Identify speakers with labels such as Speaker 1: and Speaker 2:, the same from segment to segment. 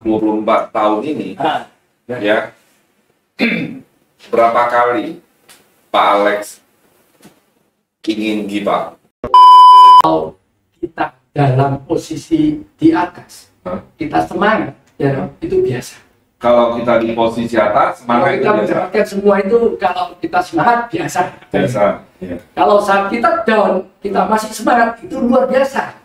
Speaker 1: 24 tahun ini, ya, berapa kali Pak Alex ingin give up?
Speaker 2: Kalau kita dalam posisi di atas, kita semangat, ya, itu biasa.
Speaker 1: Kalau kita di posisi atas, semangat
Speaker 2: kalau kita mendapatkan semua itu, kalau kita semangat biasa.
Speaker 1: Biasa. Ya.
Speaker 2: Kalau saat kita down, kita masih semangat, itu luar biasa.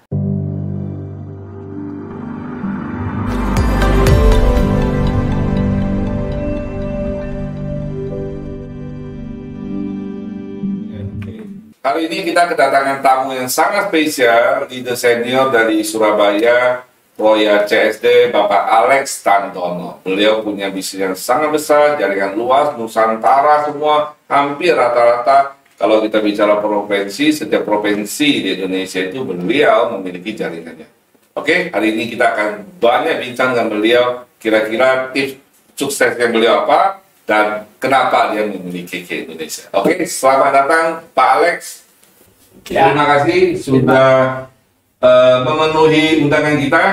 Speaker 1: Hari ini kita kedatangan tamu yang sangat spesial, leader senior dari Surabaya, Royal CSD, Bapak Alex Tantono. Beliau punya bisnis yang sangat besar, jaringan luas, Nusantara semua, hampir rata-rata. Kalau kita bicara provinsi, setiap provinsi di Indonesia itu beliau memiliki jaringannya. Oke, hari ini kita akan banyak bincang dengan beliau, kira-kira tips suksesnya beliau apa, dan kenapa dia memiliki KK Indonesia. Oke, selamat datang Pak Alex.
Speaker 2: Ya.
Speaker 1: Terima kasih sudah memenuhi undangan kita.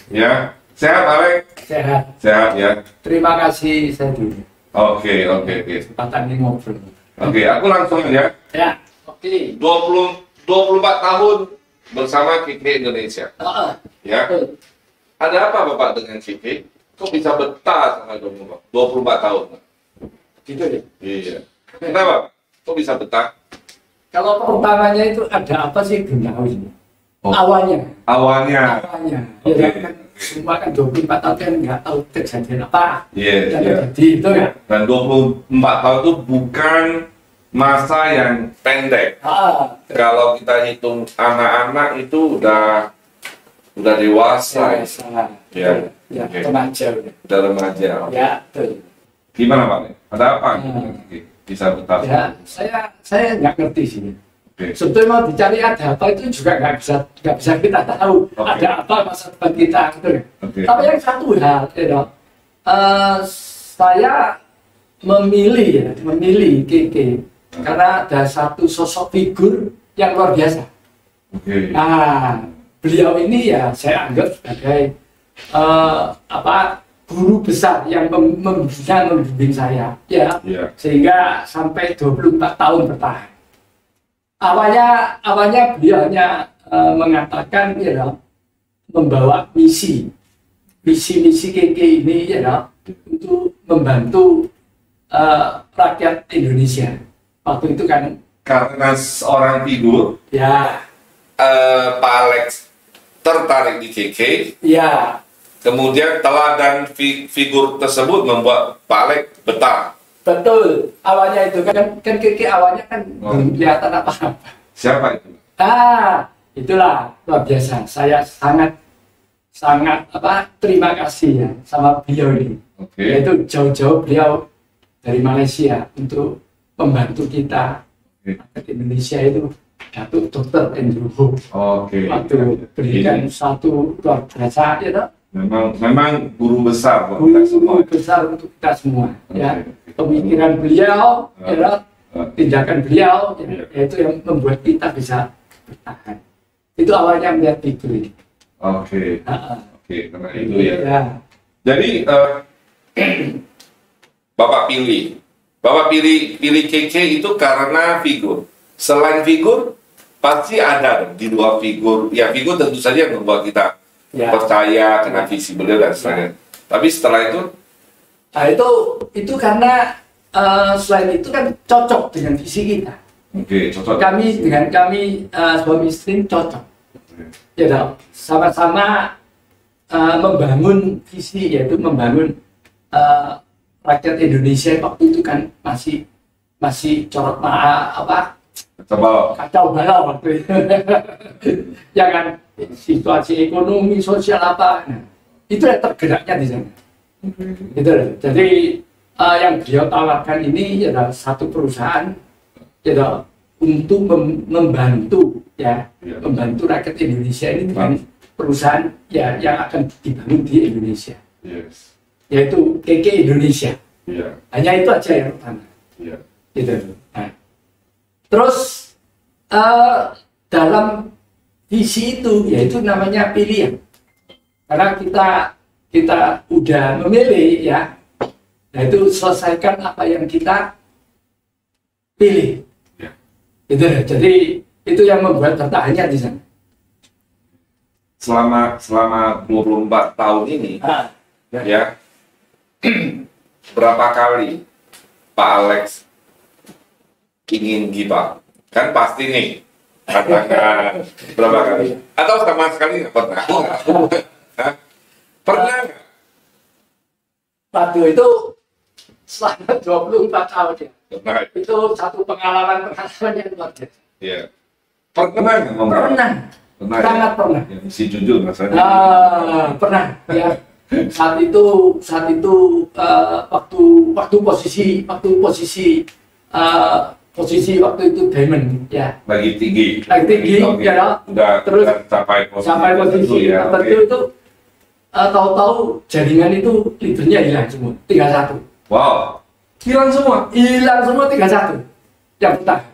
Speaker 1: Ya, sehat Alex?
Speaker 2: Sehat.
Speaker 1: Sehat ya.
Speaker 2: Terima kasih saya dulu.
Speaker 1: Oke.
Speaker 2: Kesempatan ini ngobrol.
Speaker 1: Oke, aku langsung aja.
Speaker 2: Ya, oke.
Speaker 1: 24 tahun bersama KK Indonesia. Ya. Ada apa Bapak dengan KK? Kok bisa betah sama 24 tahun?
Speaker 2: Gitu ya.
Speaker 1: Iya. Kenapa? Kok bisa betah?
Speaker 2: Kalau pertamanya itu ada apa sih duniawi ini?
Speaker 1: Oh.
Speaker 2: Awalnya.
Speaker 1: Oke.
Speaker 2: Ya kan semua kan 24 tahun kan nggak tahu kejadian apa.
Speaker 1: Iya.
Speaker 2: Jadi itu ya.
Speaker 1: Dan 24 tahun itu bukan masa yang pendek. Kalau kita hitung anak-anak itu udah dewasa. Ya.
Speaker 2: Ya,
Speaker 1: Oke.
Speaker 2: remaja.
Speaker 1: Udah remaja.
Speaker 2: Ya, betul.
Speaker 1: Gimana Pak? Ada apa? Bisa betah?
Speaker 2: Ya, saya nggak ngerti sih.
Speaker 1: Oke.
Speaker 2: Sebetulnya mau dicari ada apa itu juga nggak bisa kita tahu.
Speaker 1: Oke.
Speaker 2: Ada apa masa depan kita gitu.
Speaker 1: Oke.
Speaker 2: Tapi yang satu hal, saya memilih KK karena ada satu sosok figur yang luar biasa.
Speaker 1: Oke.
Speaker 2: Nah, beliau ini ya saya anggap sebagai guru besar yang membimbing saya, ya.
Speaker 1: Iya.
Speaker 2: Sehingga sampai 24 tahun bertahan. Awalnya beliau hanya mengatakan, ya, membawa misi KK ini, ya, untuk membantu rakyat Indonesia. Waktu itu kan
Speaker 1: Karena seorang figur,
Speaker 2: ya,
Speaker 1: Pak Alex tertarik di KK,
Speaker 2: ya,
Speaker 1: kemudian teladan figur tersebut membuat Pak Alex betah.
Speaker 2: betul. Awalnya itu kan KK awalnya kan belum kelihatan apa-apa.
Speaker 1: Siapa itu?
Speaker 2: Itulah luar biasa. Saya sangat terima kasih ya sama beliau ini.
Speaker 1: Oke.
Speaker 2: Yaitu jauh-jauh beliau dari Malaysia untuk membantu kita. Rakyat Indonesia itu Datuk Dr. Andrew Ho.
Speaker 1: Oke.
Speaker 2: Waktu berikan satu luar biasa, ya toh?
Speaker 1: Memang guru besar buat kita semua.
Speaker 2: Guru besar untuk kita semua. Ya,
Speaker 1: Oke.
Speaker 2: pemikiran beliau, ya toh? Tindakan beliau,
Speaker 1: Iya.
Speaker 2: yaitu yang membuat kita bisa bertahan. Itu awalnya melihat itu.
Speaker 1: Oke. Oke, karena itu ya.
Speaker 2: Ya.
Speaker 1: Jadi Bapak pilih KK itu karena figur. Selain figur, pasti ada di dua figur. Ya, figur tentu saja yang membuat kita
Speaker 2: Ya.
Speaker 1: percaya karena visi beliau dan sebagainya. Tapi setelah itu,
Speaker 2: Nah, itu karena selain itu kan cocok dengan visi kita.
Speaker 1: oke, cocok.
Speaker 2: Dengan kami suami istri cocok. Ya dong, sama-sama membangun visi, yaitu membangun rakyat Indonesia waktu itu kan masih corot
Speaker 1: Coba.
Speaker 2: kacau balau waktu itu. Ya kan, situasi ekonomi sosial apa, nah, itu yang tergeraknya di sana. Gitu loh. Jadi yang beliau tawarkan ini adalah satu perusahaan, ya, untuk membantu, ya,
Speaker 1: Ya.
Speaker 2: membantu rakyat Indonesia ini dengan perusahaan ya yang akan dibangun di Indonesia,
Speaker 1: Yes.
Speaker 2: yaitu KK Indonesia.
Speaker 1: Iya.
Speaker 2: Hanya itu aja yang pertama.
Speaker 1: Iya.
Speaker 2: Gitu. Nah, terus dalam visi itu, yaitu namanya pilihan. Karena kita udah memilih ya, nah itu selesaikan apa yang kita pilih.
Speaker 1: Ya.
Speaker 2: Gitu. Jadi itu yang membuat bertahannya di sana.
Speaker 1: Selama 24 tahun ini, ya, berapa kali Pak Alex ingin give up? Kan pasti nih, katakan berapa kali? Atau sama sekali nggak pernah? Hah? Pernah nggak?
Speaker 2: Waktu itu selama 24 tahun ya.
Speaker 1: Pernah.
Speaker 2: Itu satu pengalaman yang luar biasa.
Speaker 1: Iya. Pernah nggak ngomong?
Speaker 2: Pernah.
Speaker 1: Pernah.
Speaker 2: Sangat pernah.
Speaker 1: Ya, si jujur rasanya.
Speaker 2: Pernah ya. Saat itu waktu posisi waktu itu Diamond ya.
Speaker 1: Lagi tinggi. Oke.
Speaker 2: Ya.
Speaker 1: Terus
Speaker 2: Terus
Speaker 1: sampai
Speaker 2: posisi
Speaker 1: ya.
Speaker 2: tertentu itu tahu-tahu jaringan itu leadernya hilang semua 31.
Speaker 1: Wow. Hilang semua.
Speaker 2: Hilang semua 31. Yang bertahan.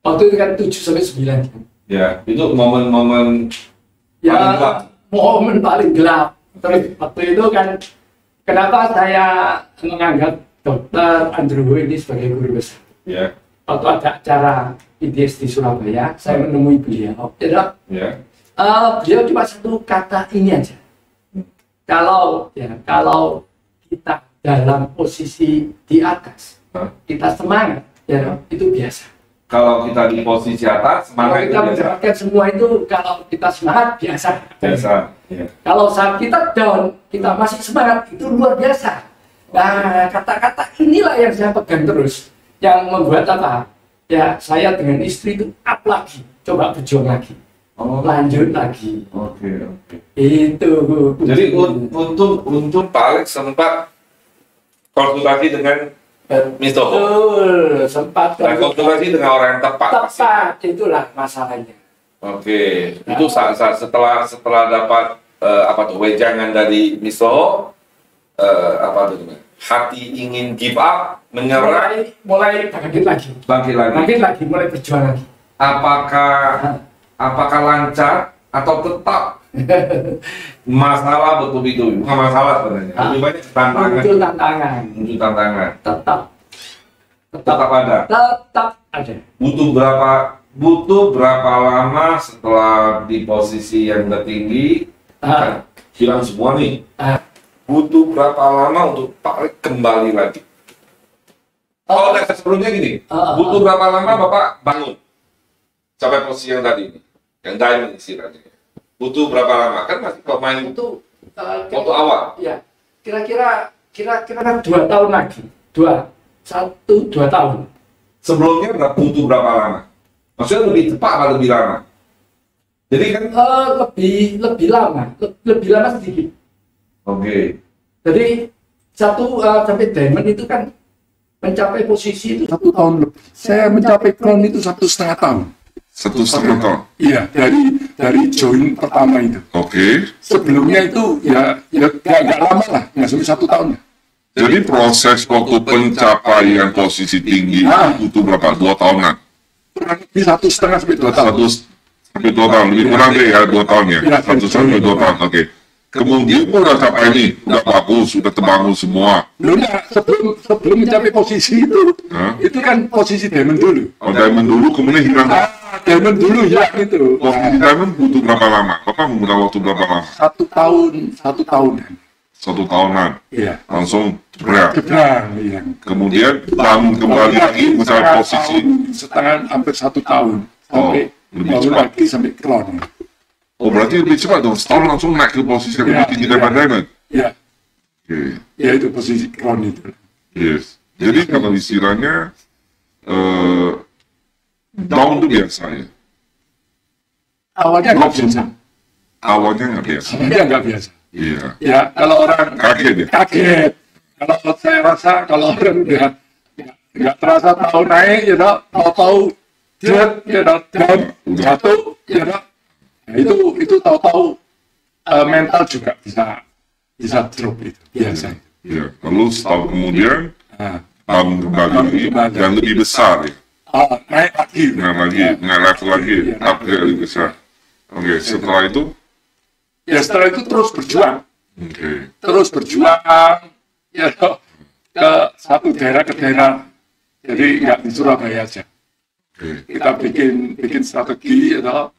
Speaker 2: Waktu itu kan 7 sampai 9 jam.
Speaker 1: Ya, itu momen-momen
Speaker 2: Ya,
Speaker 1: paling gelap.
Speaker 2: momen paling gelap. Terus waktu itu kan, kenapa saya menganggap Dr. Andrew ini sebagai guru besar?
Speaker 1: Ya,
Speaker 2: Waktu ada acara IDS di Surabaya, saya menemui beliau.
Speaker 1: ya.
Speaker 2: Beliau cuma satu kata ini aja. Kalau kita dalam posisi di atas, kita semangat, ya itu biasa.
Speaker 1: Kalau kita di posisi atas,
Speaker 2: Kalau
Speaker 1: semangat itu
Speaker 2: kita
Speaker 1: biasa.
Speaker 2: menjalankan semua itu, kalau kita semangat biasa.
Speaker 1: Biasa. Ya.
Speaker 2: Kalau saat kita down, kita masih semangat, itu luar biasa. Nah, kata-kata inilah yang saya pegang terus, yang membuat apa? Ya, saya dengan istri itu up lagi, coba berjuang lagi, lanjut lagi.
Speaker 1: Oke.
Speaker 2: Itu.
Speaker 1: Jadi untung Pak Alex sempat konsultasi dengan Mr. Ho.
Speaker 2: Betul, sempat
Speaker 1: Dan konsultasi dengan orang yang tepat.
Speaker 2: tepat, itulah masalahnya.
Speaker 1: Oke, itu saat setelah dapat wejangan dari Mr. Ho, hati ingin give up, menyerah,
Speaker 2: Mulai bangkit lagi,
Speaker 1: bangkit lagi.
Speaker 2: mulai berjuang lagi.
Speaker 1: Apakah lancar atau tetap masalah betul-betul? Bukan masalah sebenarnya, lebih banyak tantangan.
Speaker 2: Muncul
Speaker 1: tantangan.
Speaker 2: tetap
Speaker 1: ada.
Speaker 2: tetap ada.
Speaker 1: Butuh berapa lama setelah di posisi yang tertinggi kan hilang semua nih? Butuh berapa lama untuk Pak Alex kembali lagi? Oh, sebelumnya gini, butuh berapa lama Bapak bangun sampai posisi yang tadi ini, yang diamond istilahnya? Butuh berapa lama? Kan masih pemain
Speaker 2: Itu
Speaker 1: waktu awal.
Speaker 2: ya kira-kira 2 tahun lagi, 2 tahun.
Speaker 1: Sebelumnya butuh berapa lama? Maksudnya lebih cepat atau lebih lama? Jadi kan lebih lama sedikit.
Speaker 3: Oke.
Speaker 2: Jadi sampai diamond itu kan mencapai posisi itu
Speaker 3: 1 tahun lebih. Saya mencapai crown itu 1,5 tahun.
Speaker 4: 1,5 tahun.
Speaker 3: Iya, dari join pertama itu.
Speaker 4: Oke.
Speaker 3: Sebelumnya itu ya nggak lama lah, nggak sampai 1 tahun.
Speaker 4: Jadi proses waktu pencapaian posisi tinggi itu butuh berapa? 2 tahunan.
Speaker 3: Kurang lebih 1,5 sampai 2 tahun.
Speaker 4: 1 sampai 2 tahun. Lebih kurang deh ya 2 tahun ya.
Speaker 3: Iya,
Speaker 4: 1 sampai 2 tahun. Oke. Kemudian udah capai nih, udah bagus, udah terbangun semua.
Speaker 3: Belum sebelum mencapai posisi itu kan posisi diamond dulu.
Speaker 4: Oh, diamond dulu, kemudian hilang.
Speaker 3: Diamond dulu hilang itu.
Speaker 4: Posisi diamond butuh berapa lama? Bapak menggunakan waktu berapa lama?
Speaker 3: 1 tahun, 1 tahunan.
Speaker 4: 1 tahunan.
Speaker 3: Iya.
Speaker 4: Langsung jebret.
Speaker 3: Jebrang, iya.
Speaker 4: Kemudian bangun kembali lagi mencari posisi.
Speaker 3: Setengah hampir 1 tahun.
Speaker 4: Oh,
Speaker 3: Sampai
Speaker 4: lebih
Speaker 3: baru
Speaker 4: cepat.
Speaker 3: lagi sampai crown.
Speaker 4: Oh, berarti lebih cepat dong. Setahun langsung naik ke posisi yang
Speaker 3: Iya,
Speaker 4: lebih tinggi daripada diamond.
Speaker 3: Iya,
Speaker 4: Oke.
Speaker 3: ya itu posisi crown itu.
Speaker 4: Yes. Jadi kalau istilahnya down itu biasa ya.
Speaker 3: Awalnya nggak biasa.
Speaker 4: Awalnya nggak biasa.
Speaker 3: Awalnya nggak biasa.
Speaker 4: Iya.
Speaker 3: Ya, kalau orang
Speaker 4: Kaget ya.
Speaker 3: kaget. Kalau saya rasa kalau orang udah nggak terasa tahu naik, ya tahu jet, ya down, jatuh, ya nah, itu tahu-tahu mental juga bisa drop itu biasa.
Speaker 4: Iya. Lalu setahun kemudian
Speaker 3: Nah,
Speaker 4: bangun kembali lagi dan lebih besar ya.
Speaker 3: naik lagi.
Speaker 4: Naik level lagi, upgrade lebih besar. Oke. Setelah itu,
Speaker 3: Ya setelah itu terus berjuang.
Speaker 4: Oke.
Speaker 3: terus berjuang ya ke satu daerah ke daerah, jadi nggak di Surabaya aja.
Speaker 4: Oke.
Speaker 3: Kita bikin strategi ya,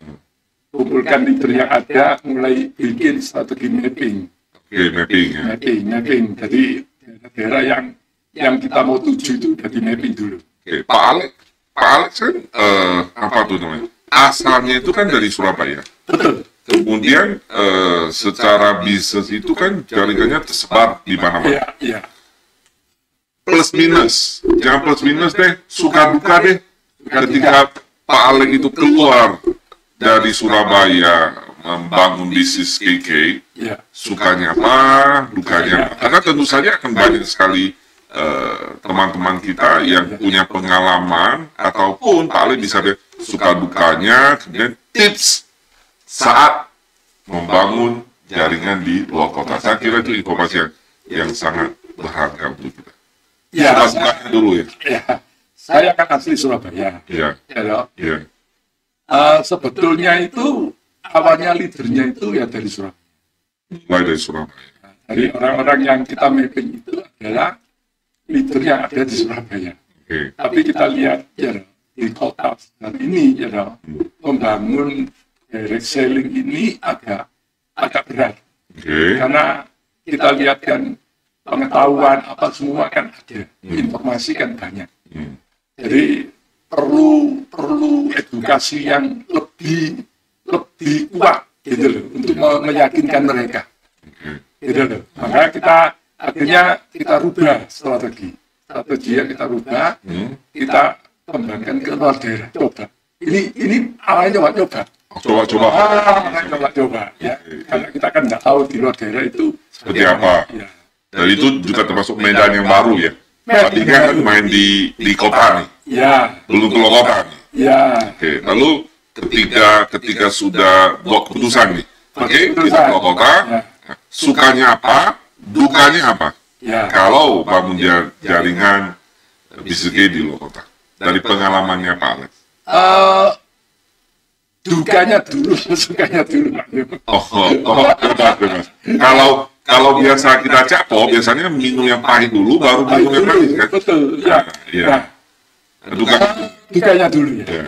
Speaker 3: kumpulkan leader yang ada, mulai bikin strategi mapping.
Speaker 4: Oke, mapping ya.
Speaker 3: Mapping. Jadi daerah-daerah yang kita mau tuju itu udah di mapping dulu.
Speaker 4: Oke, Pak Alex kan apa tuh namanya? Asalnya itu kan dari Surabaya.
Speaker 3: Betul.
Speaker 4: Kemudian secara bisnis itu kan jaringannya tersebar di mana-mana.
Speaker 3: Iya, iya.
Speaker 4: Plus minus, jangan plus minus deh, suka duka deh. Ketika Pak Alex itu keluar dari Surabaya membangun bisnis KK,
Speaker 3: Iya.
Speaker 4: sukanya apa, dukanya apa. Karena tentu saja akan banyak sekali teman-teman kita yang punya pengalaman ataupun Pak Alex bisa lihat suka dukanya, kemudian tips saat membangun jaringan di luar kota. Saya kira itu informasi yang sangat berharga untuk kita.
Speaker 3: Ya,
Speaker 4: Suka-sukanya dulu ya.
Speaker 3: ya. Saya kan asli Surabaya.
Speaker 4: Iya,
Speaker 3: Ya, loh.
Speaker 4: iya.
Speaker 3: Sebetulnya itu awalnya leadernya itu ya dari Surabaya.
Speaker 4: Mulai dari Surabaya.
Speaker 3: Dari orang-orang yang kita mapping itu adalah leader yang ada di Surabaya.
Speaker 4: Oke,
Speaker 3: Tapi kita lihat ya di kota saat ini ya membangun direct selling ini agak berat.
Speaker 4: oke,
Speaker 3: Karena kita lihat kan pengetahuan apa semua kan ada, informasi kan banyak.
Speaker 4: Hmm.
Speaker 3: Jadi perlu edukasi yang lebih kuat gitu loh untuk meyakinkan mereka. Gitu loh. Maka akhirnya kita rubah strategi yang kita rubah, kita kembangkan ke luar daerah. Coba. Ini awalnya coba. Coba. Ya. Karena kita kan nggak tahu di luar daerah itu
Speaker 4: Seperti apa?
Speaker 3: Ya.
Speaker 4: Dan itu juga termasuk medan yang baru ya. Tadinya kan main di kota nih,
Speaker 3: Ya.
Speaker 4: belum keluar kota nih.
Speaker 3: Ya.
Speaker 4: Oke, lalu ketika sudah buat keputusan nih, oke, kita keluar kota,
Speaker 3: Ya.
Speaker 4: sukanya apa, dukanya apa?
Speaker 3: Ya.
Speaker 4: Kalau bangun jaringan bisnis di luar kota, dari pengalamannya Pak Alex.
Speaker 3: Dukanya dulu, sukanya dulu.
Speaker 4: Bebas. Kalau biasa kita capo, biasanya minum yang pahit dulu, baru minum yang manis kan?
Speaker 3: Betul. Ya.
Speaker 4: Iya.
Speaker 3: Dukanya dulu ya.
Speaker 4: Ya.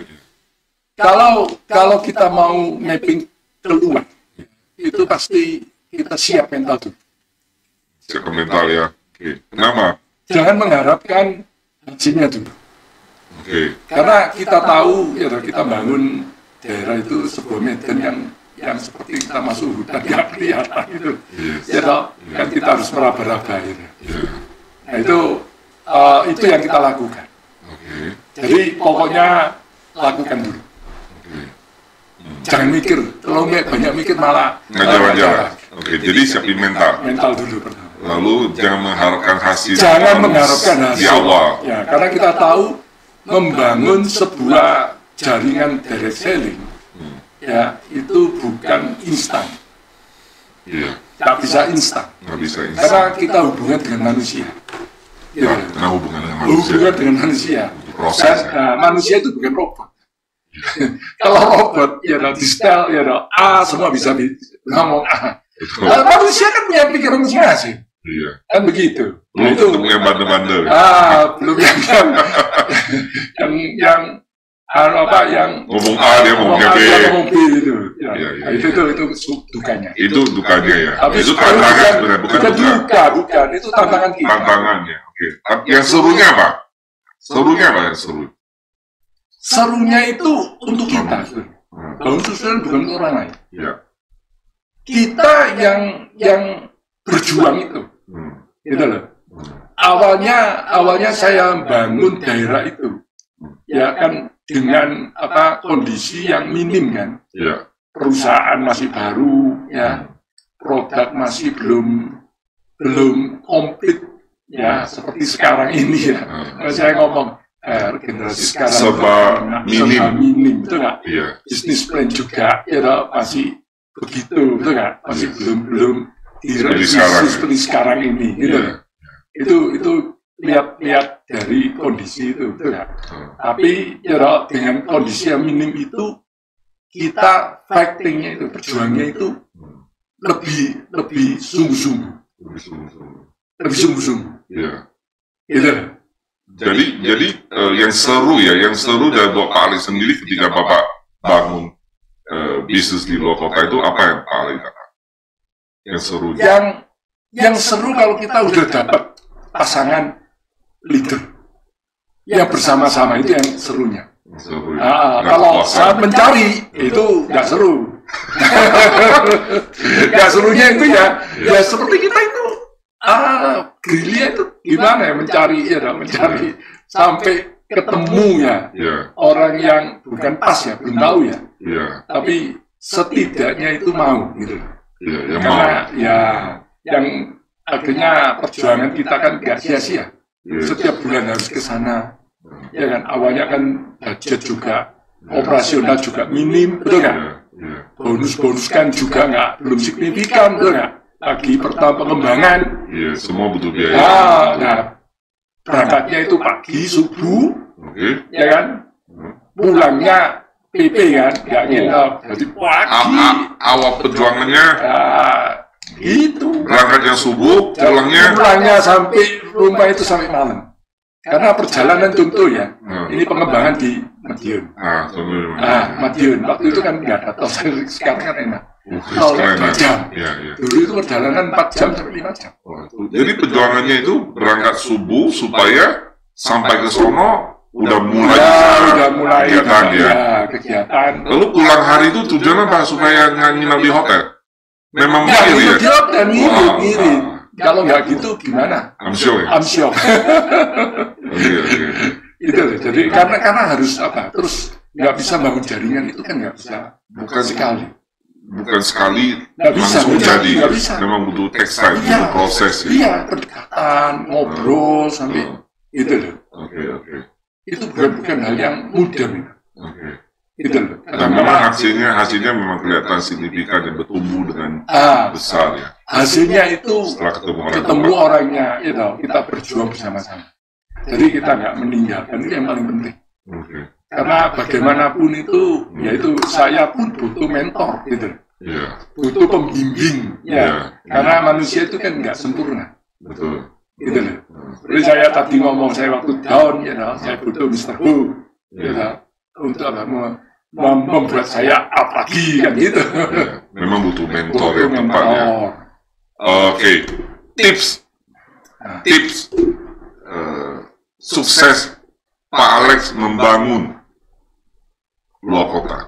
Speaker 3: Kalau kita mau mapping keluar, itu pasti kita siap mental dulu.
Speaker 4: Siap mental ya. Oke. Kenapa?
Speaker 3: Jangan mengharapkan hasilnya dulu.
Speaker 4: Oke.
Speaker 3: Karena kita tahu ya kita bangun daerah itu sebuah medan yang seperti kita masuk hutan nggak kelihatan itu. Ya toh, kan kita harus meraba-raba gitu. Nah itu yang kita lakukan.
Speaker 4: Oke.
Speaker 3: Jadi pokoknya lakukan dulu. Jangan mikir, kalau banyak mikir malah
Speaker 4: Nggak jalan-jalan. Oke, jadi siapin mental.
Speaker 3: mental dulu pertama.
Speaker 4: Lalu jangan mengharapkan hasil.
Speaker 3: Jangan mengharapkan
Speaker 4: di
Speaker 3: hasil.
Speaker 4: awal.
Speaker 3: Ya, karena kita tahu membangun sebuah jaringan direct selling, ya itu bukan instan.
Speaker 4: Iya.
Speaker 3: Nggak bisa instan.
Speaker 4: Nggak bisa ini.
Speaker 3: Karena kita hubungan dengan manusia. Ya,
Speaker 4: Karena hubungan dengan manusia.
Speaker 3: hubungan dengan manusia.
Speaker 4: Proses.
Speaker 3: Dan, manusia itu bukan robot. Kalau robot, ya nanti style, ya semua bisa ngomong A. Manusia kan punya pikiran masing-masing.
Speaker 4: Iya.
Speaker 3: Kan begitu.
Speaker 4: Belum ketemu yang bandel-bandel.
Speaker 3: Belum yang
Speaker 4: Ngomong A dia ngomong B.
Speaker 3: ngomong B itu. Ya,
Speaker 4: Iya, iya,
Speaker 3: itu dukanya.
Speaker 4: Itu dukanya ya.
Speaker 3: Tapi
Speaker 4: Itu tantangan sebenarnya, bukan duka.
Speaker 3: bukan. Itu tantangan kita.
Speaker 4: Tantangannya. Oke. Tapi yang serunya apa? Serunya apa yang seru?
Speaker 3: Serunya itu untuk kita. Bangun sosial bukan untuk orang lain.
Speaker 4: Iya.
Speaker 3: Kita yang berjuang itu. Gitu loh. Awalnya saya bangun daerah itu. Ya kan dengan kondisi yang minim kan.
Speaker 4: Iya.
Speaker 3: Perusahaan masih baru ya. Produk masih belum komplit ya seperti sekarang ini ya. Kalau saya ngomong generasi sekarang
Speaker 4: Serba minim.
Speaker 3: betul nggak?
Speaker 4: Iya.
Speaker 3: Bisnis plan juga ya masih begitu, betul nggak? Masih belum direvisi seperti sekarang ini gitu. Itu lihat dari kondisi itu, betul nggak? Tapi ya dengan kondisi yang minim itu kita fightingnya itu, perjuangnya itu lebih sungguh-sungguh. Lebih sungguh-sungguh.
Speaker 4: Iya.
Speaker 3: Gitu.
Speaker 4: Jadi yang seru dari Bapak Ali sendiri ketika Bapak bangun bisnis di luar kota itu apa yang Pak Ali kata? Yang seru.
Speaker 3: Yang seru kalau kita udah dapat pasangan leader yang bersama-sama, itu yang serunya.
Speaker 4: Seru.
Speaker 3: Kalau saat mencari itu nggak seru. Nggak serunya itu ya seperti kita itu gerilya itu gimana ya, mencari sampai ketemu ya orang yang bukan pas ya, belum tahu ya. Tapi setidaknya itu mau gitu. Karena yang akhirnya perjuangan kita kan nggak sia-sia. Setiap bulan harus ke sana. Ya kan, awalnya kan budget juga, operasional juga minim, betul nggak? Bonus kan juga belum signifikan, betul nggak? Lagi pertama pengembangan.
Speaker 4: Iya, semua butuh biaya.
Speaker 3: Nah, berangkatnya itu pagi, subuh, ya kan? Pulangnya PP kan, nggak nginep. Jadi pagi.
Speaker 4: Awal perjuangannya.
Speaker 3: Itu.
Speaker 4: Berangkatnya subuh,
Speaker 3: pulangnya sampai rumah itu sampai malam. Karena perjalanan contoh ya, ini pengembangan di Madiun. Madiun. Waktu itu kan nggak ada tol, sekarang kan enak. Tol 2 jam. Dulu itu perjalanan 4 jam sampai 5 jam.
Speaker 4: Jadi perjuangannya itu berangkat subuh supaya sampai ke sono udah mulai kegiatan. Lalu pulang hari itu tujuannya apa? Supaya nginap di hotel? Memang
Speaker 3: ngirit ya? Ngirit. Kalau nggak gitu gimana?
Speaker 4: Amsyok ya?
Speaker 3: Amsyok. Itu jadi karena harus apa? Terus nggak bisa bangun jaringan itu kan nggak bisa. Bukan sekali langsung jadi. Memang butuh text time, butuh proses. Iya, pendekatan, ngobrol sampai itu loh. Itu bukan hal yang mudah nih. Itu loh.
Speaker 4: Dan memang hasilnya memang kelihatan signifikan dan bertumbuh dengan besar ya.
Speaker 3: Hasilnya itu
Speaker 4: setelah
Speaker 3: ketemu orangnya, kita berjuang bersama-sama. Jadi kita nggak meninggalkan, itu yang paling penting. Karena bagaimanapun itu, yaitu saya pun butuh mentor, gitu. Butuh pembimbing, karena manusia itu kan nggak sempurna.
Speaker 4: Betul.
Speaker 3: Gitu loh. Jadi saya tadi ngomong, saya waktu down, saya butuh Mr. Who, untuk apa? Membuat saya up lagi kan gitu.
Speaker 4: Memang butuh mentor yang tepat ya. Oke, tips sukses Pak Alex membangun luar kota.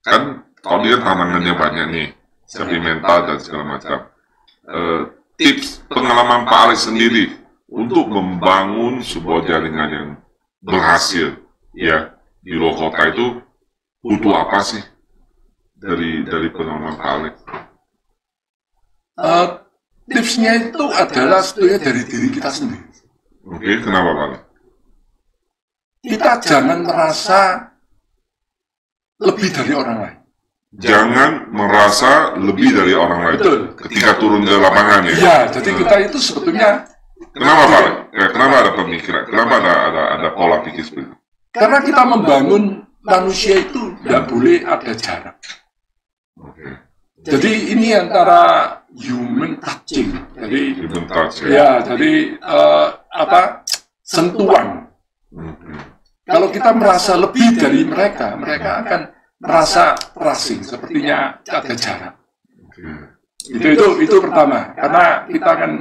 Speaker 4: Kan kalau dia tantangannya banyak nih, seperti mental dan segala macam. Tips pengalaman Pak Alex sendiri untuk membangun sebuah jaringan yang berhasil ya di luar kota itu butuh apa sih dari pengalaman Pak Alex?
Speaker 3: Tipsnya itu adalah sebetulnya dari diri kita sendiri.
Speaker 4: Oke, kenapa Pak Alex?
Speaker 3: Kita jangan merasa lebih dari orang lain.
Speaker 4: Jangan merasa lebih dari orang lain.
Speaker 3: Betul.
Speaker 4: Ketika turun ke lapangan ya.
Speaker 3: Iya, jadi kita itu sebetulnya.
Speaker 4: Kenapa Pak Alex? Kenapa ada pemikiran? Kenapa ada pola pikir seperti itu?
Speaker 3: Karena kita membangun manusia itu tidak boleh ada jarak. Jadi ini antara human touching. Jadi sentuhan. Kalau kita merasa lebih dari mereka, mereka akan merasa terasing, sepertinya ada jarak. Itu pertama, karena kita akan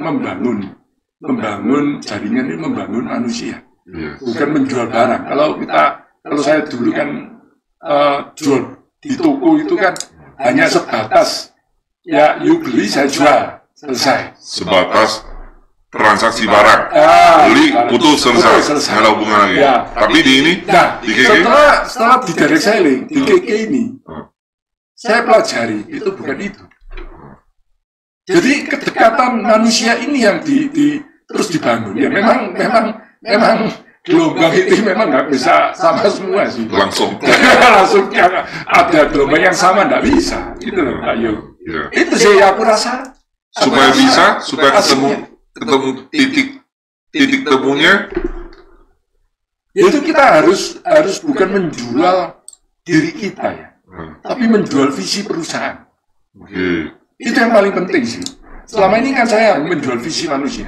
Speaker 3: membangun jaringan ini, membangun manusia, bukan menjual barang. Kalau saya dulu kan jual di toko itu kan hanya sebatas ya you beli saya jual, selesai.
Speaker 4: Sebatas transaksi barang, beli putus selesai, nggak ada hubungan lagi. Tapi di ini, di KK,
Speaker 3: setelah di direct selling di KK ini, saya pelajari itu bukan itu. Jadi kedekatan manusia ini yang terus dibangun. Ya memang gelombang itu memang nggak bisa sama semua sih.
Speaker 4: Langsung
Speaker 3: ada gelombang yang sama nggak bisa. Gitu loh, ayo. Itu sih aku rasa.
Speaker 4: Supaya ketemu titik temunya.
Speaker 3: Itu kita harus bukan menjual diri kita ya, tapi menjual visi perusahaan. Itu yang paling penting sih. Selama ini kan saya menjual visi manusia,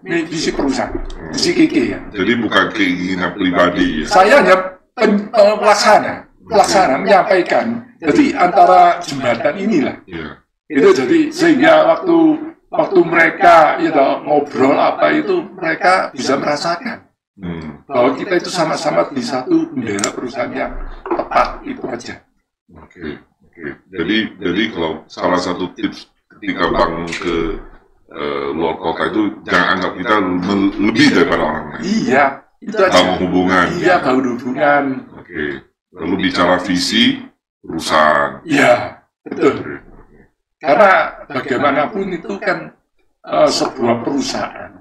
Speaker 3: visi perusahaan, visi KK ya.
Speaker 4: Jadi bukan keinginan pribadi ya.
Speaker 3: Saya hanya pelaksana menyampaikan. Jadi antara jembatan inilah.
Speaker 4: Iya.
Speaker 3: Itu jadi sehingga waktu mereka ngobrol apa itu mereka bisa merasakan bahwa kita itu sama-sama di satu bendera perusahaan yang tepat, itu aja.
Speaker 4: Oke. Jadi kalau salah satu tips ketika bangun ke luar kota itu jangan anggap kita lebih daripada orang lain.
Speaker 3: Iya, itu aja.
Speaker 4: Bangun hubungan.
Speaker 3: Iya, bangun hubungan.
Speaker 4: Oke. Lalu bicara visi perusahaan.
Speaker 3: Iya, betul. Karena bagaimanapun itu kan sebuah perusahaan,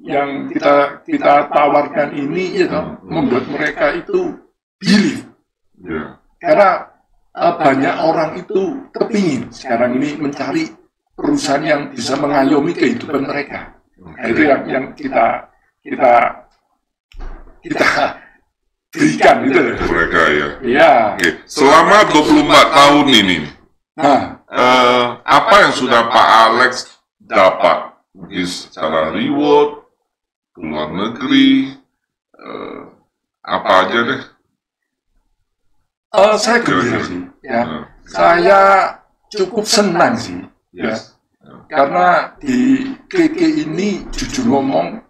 Speaker 3: yang kita tawarkan ini, membuat mereka itu believe.
Speaker 4: Yeah.
Speaker 3: Karena banyak orang itu kepingin sekarang ini mencari perusahaan yang bisa mengayomi kehidupan mereka. Nah, itu yang kita berikan gitu.
Speaker 4: Mereka ya.
Speaker 3: Iya.
Speaker 4: Oke. Selama 24 tahun ini, apa yang sudah Pak Alex dapat? Mungkin secara reward, ke luar negeri, apa aja deh?
Speaker 3: Saya gembira sih, ya. Saya cukup senang sih,
Speaker 4: Yes.
Speaker 3: karena di KK ini jujur ngomong,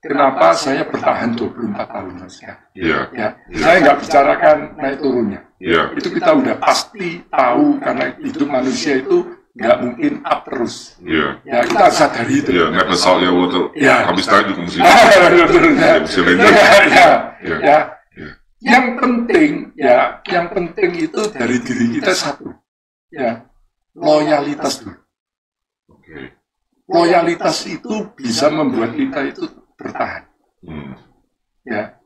Speaker 3: kenapa saya bertahan 24 tahun Mas ya.
Speaker 4: Iya.
Speaker 3: Ya, saya nggak bicarakan naik turunnya.
Speaker 4: Iya.
Speaker 3: Itu kita udah pasti tahu karena hidup manusia itu nggak mungkin up terus.
Speaker 4: Iya.
Speaker 3: Ya kita sadari itu.
Speaker 4: Iya. Never salt your water.
Speaker 3: Iya.
Speaker 4: Habis tadi juga mesti.
Speaker 3: Ya. Yang penting itu dari diri kita satu, ya, loyalitas dulu.
Speaker 4: Oke.
Speaker 3: Loyalitas itu bisa membuat kita itu bertahan, ya.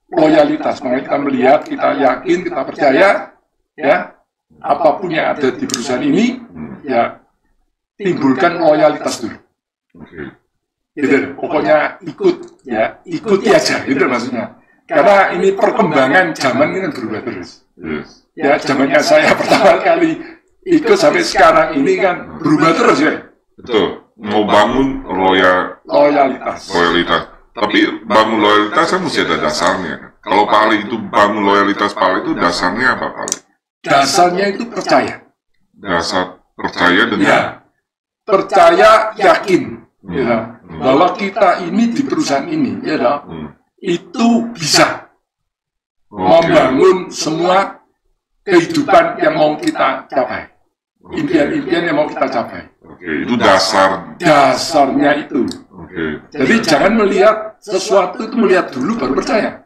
Speaker 3: Loyalitas, makanya kita melihat, kita yakin, kita percaya, ya, apapun yang ada di perusahaan ini, ya, timbulkan loyalitas dulu.
Speaker 4: Oke.
Speaker 3: Gitu, pokoknya ikuti aja, gitu maksudnya. Karena ini perkembangan zaman ini kan berubah terus.
Speaker 4: Yes.
Speaker 3: Ya, zamannya saya pertama kali ikut sampai sekarang ini kan berubah terus ya.
Speaker 4: Betul. Mau bangun
Speaker 3: Loyalitas.
Speaker 4: Tapi bangun loyalitas kan mesti ada dasarnya. Kalau Pak Ali itu bangun loyalitas Pak Ali itu dasarnya apa Pak Ali?
Speaker 3: Dasarnya itu percaya.
Speaker 4: Dasar percaya dengan
Speaker 3: Ya, percaya yakin, ya, bahwa kita ini di perusahaan ini, ya, itu bisa membangun semua kehidupan yang mau kita capai, impian-impian yang mau kita capai.
Speaker 4: Oke, itu
Speaker 3: Dasarnya itu.
Speaker 4: Oke.
Speaker 3: Jadi jangan melihat sesuatu itu melihat dulu baru percaya.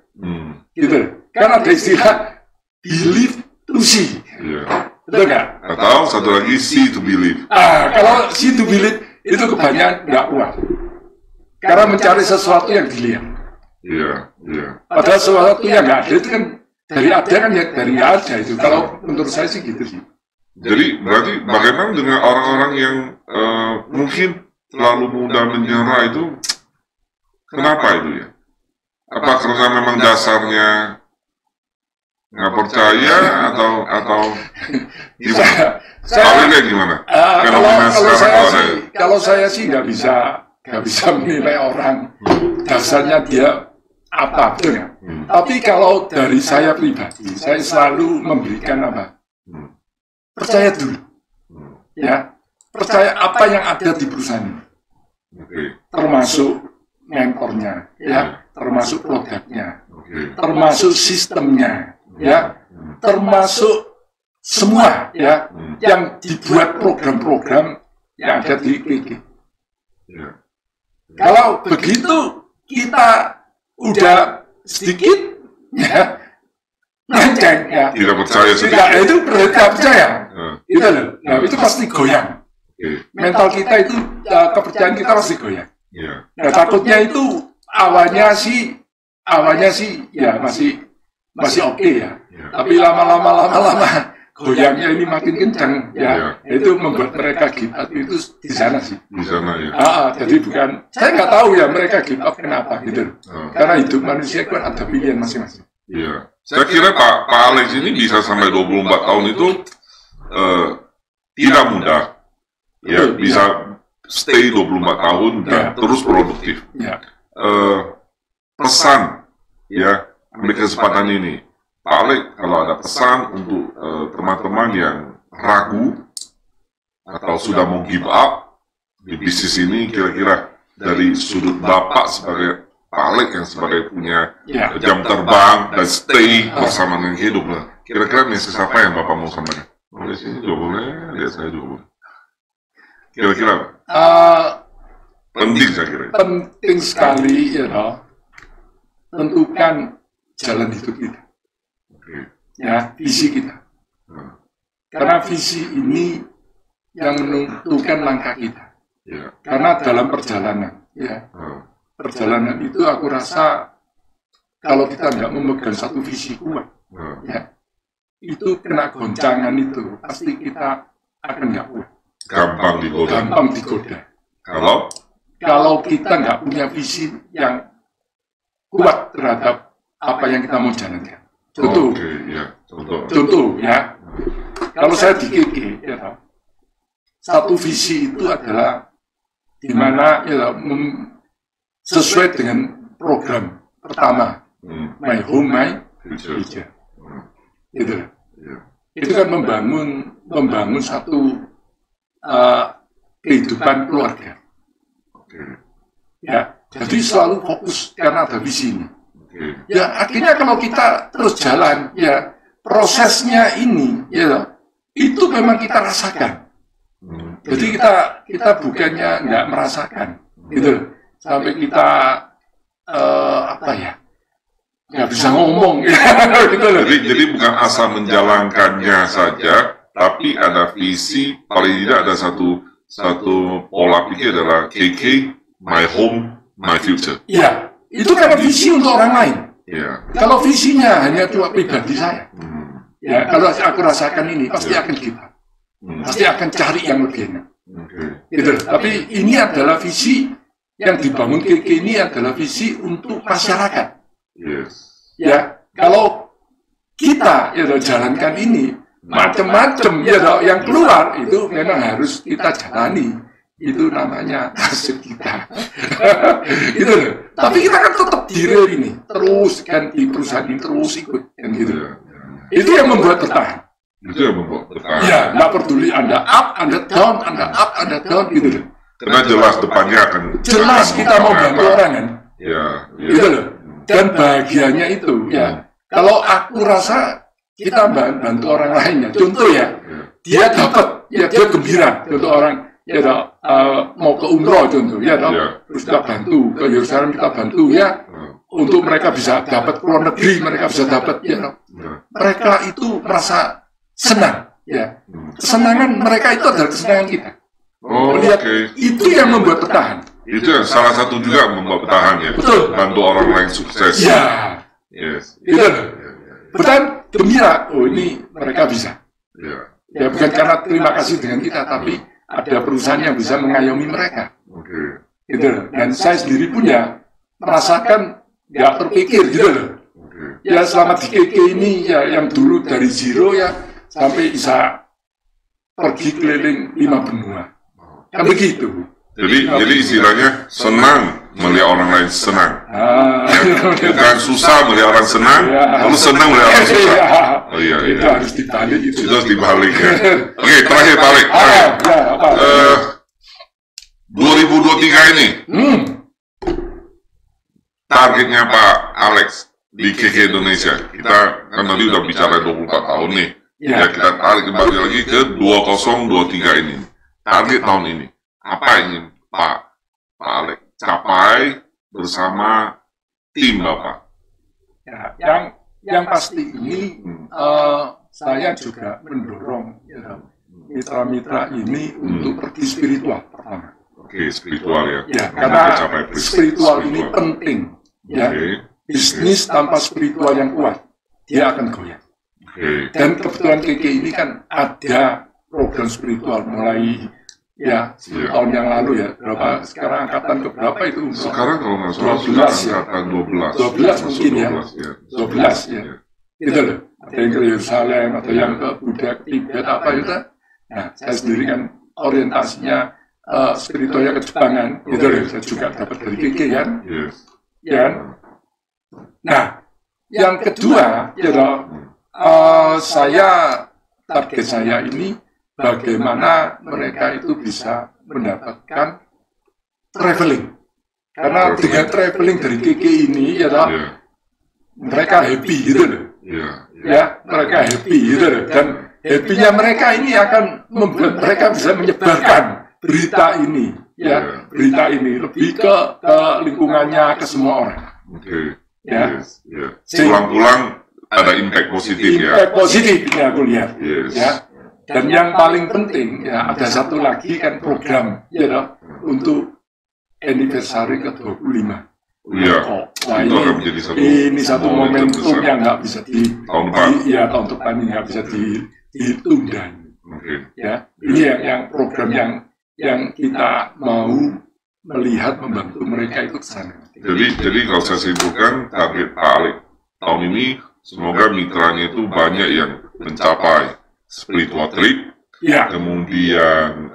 Speaker 3: Gitu. Karena ada istilah believe to see.
Speaker 4: Iya.
Speaker 3: Betul nggak?
Speaker 4: Atau satu lagi see to believe.
Speaker 3: Kalau see to believe itu kebanyakan nggak kuat. Karena mencari sesuatu yang dilihat.
Speaker 4: Iya.
Speaker 3: Padahal sesuatu yang nggak ada itu kan dari ada kan ya dari nggak ada itu. Kalau menurut saya sih gitu sih.
Speaker 4: Jadi berarti bagaimana dengan orang-orang yang mungkin terlalu mudah menyerah itu? Kenapa itu ya? Apa karena memang dasarnya nggak percaya atau gimana? Soalnya gimana?
Speaker 3: Kalau saya sih nggak bisa menilai orang dasarnya dia apa, betul nggak? Tapi kalau dari saya pribadi, saya selalu memberikan apa? Percaya dulu, ya. Percaya apa yang ada di perusahaan ini, termasuk mentornya, ya, termasuk produknya, termasuk sistemnya, ya, termasuk semua, ya, yang dibuat program-program yang ada di KK. Kalau begitu kita udah sedikit, ya, melenceng, ya.
Speaker 4: Tidak percaya sedikit.
Speaker 3: Tidak, itu tidak percaya. Itu loh. Nah, itu pasti goyang. Mental kita itu, kepercayaan kita pasti goyang. Nah, takutnya itu awalnya sih ya masih oke ya. Tapi lama-lama goyangnya ini makin kencang, ya. Itu membuat mereka give up itu di sana sih.
Speaker 4: Di sana ya.
Speaker 3: Jadi bukan, saya nggak tahu ya mereka give up kenapa gitu. Karena hidup manusia kan ada pilihan masing-masing.
Speaker 4: Iya. Saya kira Pak Alex ini bisa sampai 24 tahun itu tidak mudah. ya bisa stay 24 tahun dan terus produktif. Pesan, ya, ambil kesempatan ini, Pak Alex, kalau ada pesan untuk teman-teman yang ragu atau sudah mau give up di bisnis ini, kira-kira dari sudut Bapak sebagai Pak Alex yang sebagai punya jam terbang dan stay bersama dengan hidup lah. Kira-kira message apa yang Bapak mau sampaikan? Boleh sini juga boleh, lihat saya juga boleh. Kira-kira penting saya kira.
Speaker 3: Penting sekali, tentukan jalan hidup kita, ya, visi kita. Karena visi ini yang menentukan langkah kita. Karena dalam perjalanan, perjalanan itu aku rasa kalau kita nggak memegang satu visi kuat, itu kena goncangan itu pasti kita akan nggak kuat.
Speaker 4: Gampang digoda.
Speaker 3: Gampang digoda.
Speaker 4: Kalau
Speaker 3: kita nggak punya visi yang kuat terhadap apa yang kita mau jalankan. Contoh, ya. Kalau saya di KK, satu visi itu adalah di mana sesuai dengan program pertama, My Home, My Future. Itu kan membangun satu kehidupan keluarga. Ya, jadi selalu fokus karena ada visi ini. Ya, akhirnya kalau kita terus jalan, ya prosesnya ini, itu memang kita rasakan. Jadi kita bukannya nggak merasakan, gitu. Sampai kita nggak bisa ngomong, gitu loh.
Speaker 4: Jadi bukan asal menjalankannya saja, tapi ada visi, paling tidak ada satu pola pikir adalah KK, My Home, My Future.
Speaker 3: Iya, itu karena visi untuk orang lain. Kalau visinya hanya cuma pribadi saya, ya kalau aku rasakan ini pasti akan kita. Pasti akan cari yang lebih enak. Gitu. Tapi ini adalah visi yang dibangun KK ini adalah visi untuk masyarakat. Ya, kalau kita jalankan ini macam-macam yang keluar itu memang harus kita jalani. Itu namanya nasib kita. Gitu. Tapi kita kan tetap di rel ini, terus kan di perusahaan ini terus ikut kan gitu. Itu yang membuat bertahan. Ya, nggak peduli Anda up, Anda down, Anda up, Anda down, gitu loh.
Speaker 4: Karena jelas depannya akan
Speaker 3: jelas kita mau bantu orang kan. Gitu loh. Dan bahagianya itu, ya. Kalau aku rasa kita bantu orang lainnya, contoh ya, dia dapat, ya dia gembira, contoh orang, mau ke umroh contoh, terus kita bantu, ke Yerusalem kita bantu, ya. Untuk mereka bisa dapat ke luar negeri, mereka bisa dapat, mereka itu merasa senang, ya. Kesenangan mereka itu adalah kesenangan kita. Melihat itu yang membuat bertahan.
Speaker 4: Itu yang salah satu juga membuat bertahan ya.
Speaker 3: Betul.
Speaker 4: Bantu orang lain sukses.
Speaker 3: Ya. Itu bertahan gembira. Oh ini mereka bisa. Ya bukan karena terima kasih dengan kita, tapi ada perusahaan yang bisa mengayomi mereka. Gitu. Dan saya sendiri pun ya merasakan nggak terpikir gitu loh. Ya selama di KK ini ya yang dulu dari zero ya sampai bisa pergi keliling 5 benua. Kan begitu.
Speaker 4: Jadi istilahnya senang melihat orang lain senang. Bukan susah melihat orang senang, lalu senang melihat orang susah. Oh iya.
Speaker 3: Itu harus dibalik itu.
Speaker 4: Itu harus dibalik ya. Oke, terakhir balik. 2023 ini targetnya Pak Alex di KK Indonesia. Kita kan tadi udah bicara 24 tahun nih. Ya kita tarik kembali lagi ke 2023 ini. Target tahun ini. Apa yang Pak Alex capai bersama tim Bapak?
Speaker 3: Ya, yang pasti ini saya juga mendorong mitra-mitra ini untuk pergi spiritual pertama.
Speaker 4: Oke, spiritual ya.
Speaker 3: Ya, karena spiritual ini penting. Ya, bisnis tanpa spiritual yang kuat, dia akan goyah. Dan kebetulan KK ini kan ada program spiritual mulai tahun yang lalu ya, berapa sekarang angkatan ke berapa itu?
Speaker 4: Sekarang kalau nggak salah sudah angkatan 12
Speaker 3: mungkin ya. 12 ya. Gitu loh. Ada yang ke Yerusalem, ada yang ke Buddha, Tibet, apa itu. Nah, saya sendiri kan orientasinya spiritualnya kejepangan, gitu loh. Saya juga dapat dari Kiki kan,
Speaker 4: Yes.
Speaker 3: ya. Nah, yang kedua, target saya ini bagaimana mereka itu bisa mendapatkan traveling. Karena dengan traveling dari Kiki ini, mereka happy gitu loh. Ya, mereka happy gitu loh. Dan happy-nya mereka ini akan membuat mereka bisa menyebarkan berita ini, berita ini lebih ke lingkungannya, ke semua orang.
Speaker 4: Oke.
Speaker 3: Ya.
Speaker 4: Yes. Pulang-pulang ada impact positif ya.
Speaker 3: Impact positif ini aku lihat.
Speaker 4: Yes.
Speaker 3: Ya. Dan yang paling penting ya ada satu lagi kan program untuk anniversary ke-25.
Speaker 4: Iya.
Speaker 3: Wah,
Speaker 4: Itu akan menjadi
Speaker 3: satu momentum yang nggak bisa
Speaker 4: tahun depan.
Speaker 3: tahun depan ini nggak bisa ditunda.
Speaker 4: Oke.
Speaker 3: Ya, ini yang program yang kita mau melihat membantu mereka itu ke sana.
Speaker 4: Jadi kalau saya simpulkan target Pak Alex tahun ini semoga mitranya itu banyak yang mencapai spiritual trip, kemudian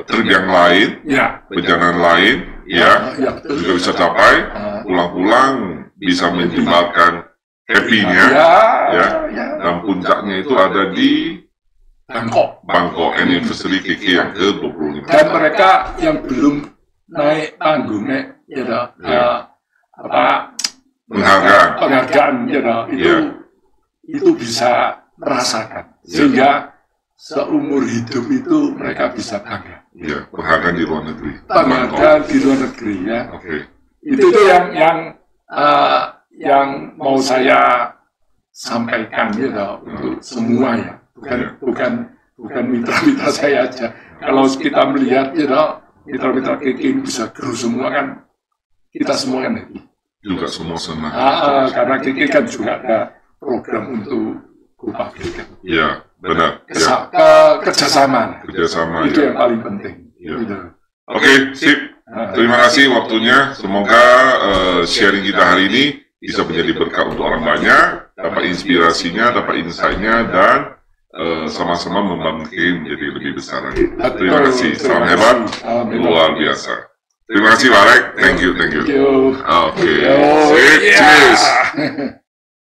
Speaker 4: trip yang lain, perjalanan lain, juga bisa capai, pulang-pulang bisa menjembatkan happy-nya, dan puncaknya itu ada di Bangkok Anniversary KK yang ke-25.
Speaker 3: Dan mereka yang belum naik panggungnya, penghargaan, itu bisa merasakan, sehingga seumur hidup itu mereka bisa bangga.
Speaker 4: Iya, penghargaan di luar negeri.
Speaker 3: Penghargaan di luar negeri ya.
Speaker 4: Oke.
Speaker 3: Itu yang mau saya sampaikan untuk semua ya. Bukan mitra-mitra saya aja. Kalau kita melihat mitra-mitra KK bisa grow semua kan, kita semua kan happy.
Speaker 4: Juga semua senang.
Speaker 3: Karena KK kan juga ada program untuk go public.
Speaker 4: Iya, benar.
Speaker 3: Kerjasama. Itu yang paling penting. Gitu.
Speaker 4: Oke, sip. Terima kasih waktunya. Semoga sharing kita hari ini bisa menjadi berkah untuk orang banyak, dapat inspirasinya, dapat insight-nya, dan sama-sama membangun menjadi lebih besar lagi. Terima kasih. Salam hebat, luar biasa. Terima kasih Pak Alex. Thank you. Oke. Sip. Cheers.